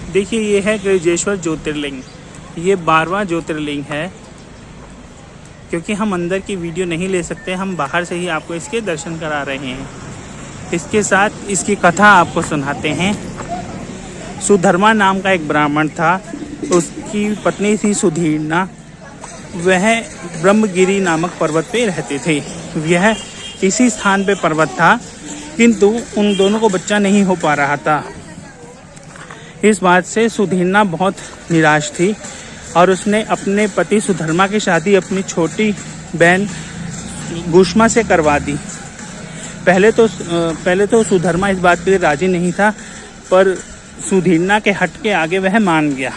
देखिए ये है गृजेश्वर ज्योतिर्लिंग, ये 12वां ज्योतिर्लिंग है। क्योंकि हम अंदर की वीडियो नहीं ले सकते, हम बाहर से ही आपको इसके दर्शन करा रहे हैं। इसके साथ इसकी कथा आपको सुनाते हैं। सुधर्मा नाम का एक ब्राह्मण था, उसकी पत्नी थी सुधीर्णा। वह ब्रह्मगिरी नामक पर्वत पे रहते थे। यह इसी स्थान पे पर्वत था, किंतु उन दोनों को बच्चा नहीं हो पा रहा था। इस बात से सुधीर्णा बहुत निराश थी और उसने अपने पति सुधर्मा की शादी अपनी छोटी बहन घुष्मा से करवा दी। पहले तो सुधर्मा इस बात के लिए राजी नहीं था, पर सुधीर्णा के हट के आगे वह मान गया।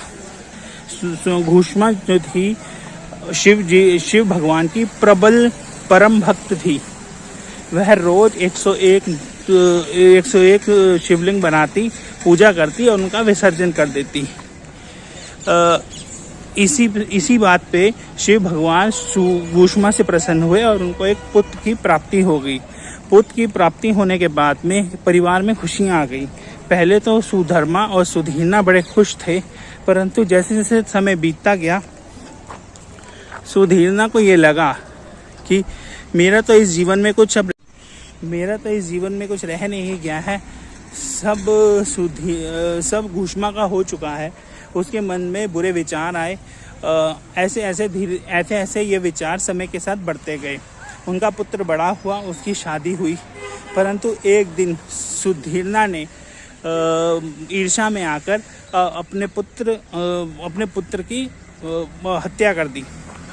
घुष्मा जो थी शिव भगवान की प्रबल परम भक्त थी। वह रोज 101 शिवलिंग बनाती, पूजा करती और उनका विसर्जन कर देती। इसी बात पे शिव भगवान घुष्मा से प्रसन्न हुए और उनको एक पुत्र की प्राप्ति हो गई। पुत्र की प्राप्ति होने के बाद में परिवार में खुशियां आ गई। पहले तो सुधर्मा और सुधीर्णा बड़े खुश थे, परंतु जैसे जैसे समय बीतता गया, सुधीर्णा को ये लगा कि मेरा तो इस जीवन में कुछ रह नहीं गया है, सब घुष्मा का हो चुका है। उसके मन में बुरे विचार आए। ऐसे ये विचार समय के साथ बढ़ते गए। उनका पुत्र बड़ा हुआ, उसकी शादी हुई, परंतु एक दिन सुधीर्णा ने ईर्ष्या में आकर अपने पुत्र की हत्या कर दी।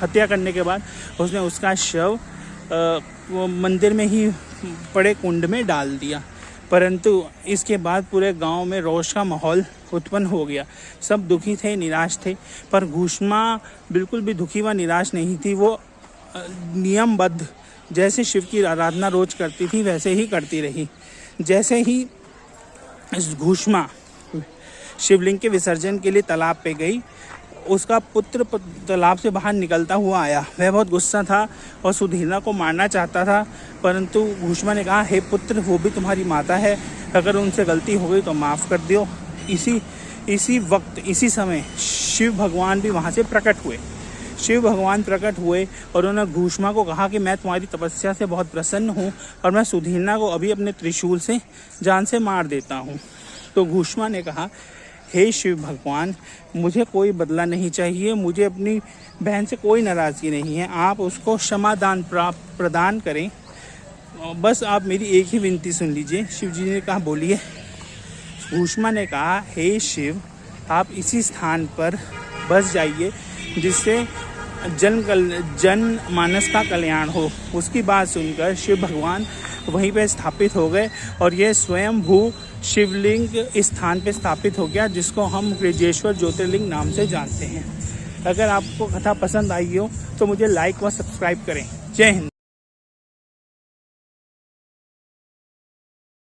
हत्या करने के बाद उसने उसका शव मंदिर में ही पड़े कुंड में डाल दिया। परंतु इसके बाद पूरे गांव में रोष का माहौल उत्पन्न हो गया। सब दुखी थे, निराश थे, पर घुष्मा बिल्कुल भी दुखी व निराश नहीं थी। वो नियमबद्ध जैसे शिव की आराधना रोज करती थी वैसे ही करती रही। जैसे ही घुष्मा शिवलिंग के विसर्जन के लिए तालाब पे गई, उसका पुत्र तालाब से बाहर निकलता हुआ आया। वह बहुत गुस्सा था और सुधीर्णा को मारना चाहता था, परंतु घुष्मा ने कहा, हे पुत्र, वो भी तुम्हारी माता है, अगर उनसे गलती हो गई तो माफ़ कर दो। इसी समय शिव भगवान भी वहाँ से प्रकट हुए। शिव भगवान प्रकट हुए और उन्होंने घुष्मा को कहा कि मैं तुम्हारी तपस्या से बहुत प्रसन्न हूँ और मैं सुधीर्णा को अभी अपने त्रिशूल से जान से मार देता हूँ। तो घुष्मा ने कहा, हे शिव भगवान, मुझे कोई बदला नहीं चाहिए, मुझे अपनी बहन से कोई नाराज़गी नहीं है, आप उसको क्षमादान प्रदान करें, बस आप मेरी एक ही विनती सुन लीजिए। शिव जी ने कहा, बोलिए। घुष्मा ने कहा, हे शिव, आप इसी स्थान पर बस जाइए जिससे जन मानस का कल्याण हो। उसकी बात सुनकर शिव भगवान वहीं पे स्थापित हो गए और यह स्वयंभू शिवलिंग इस स्थान पे स्थापित हो गया, जिसको हम गृजेश्वर ज्योतिर्लिंग नाम से जानते हैं। अगर आपको कथा पसंद आई हो तो मुझे लाइक व सब्सक्राइब करें। जय हिंद।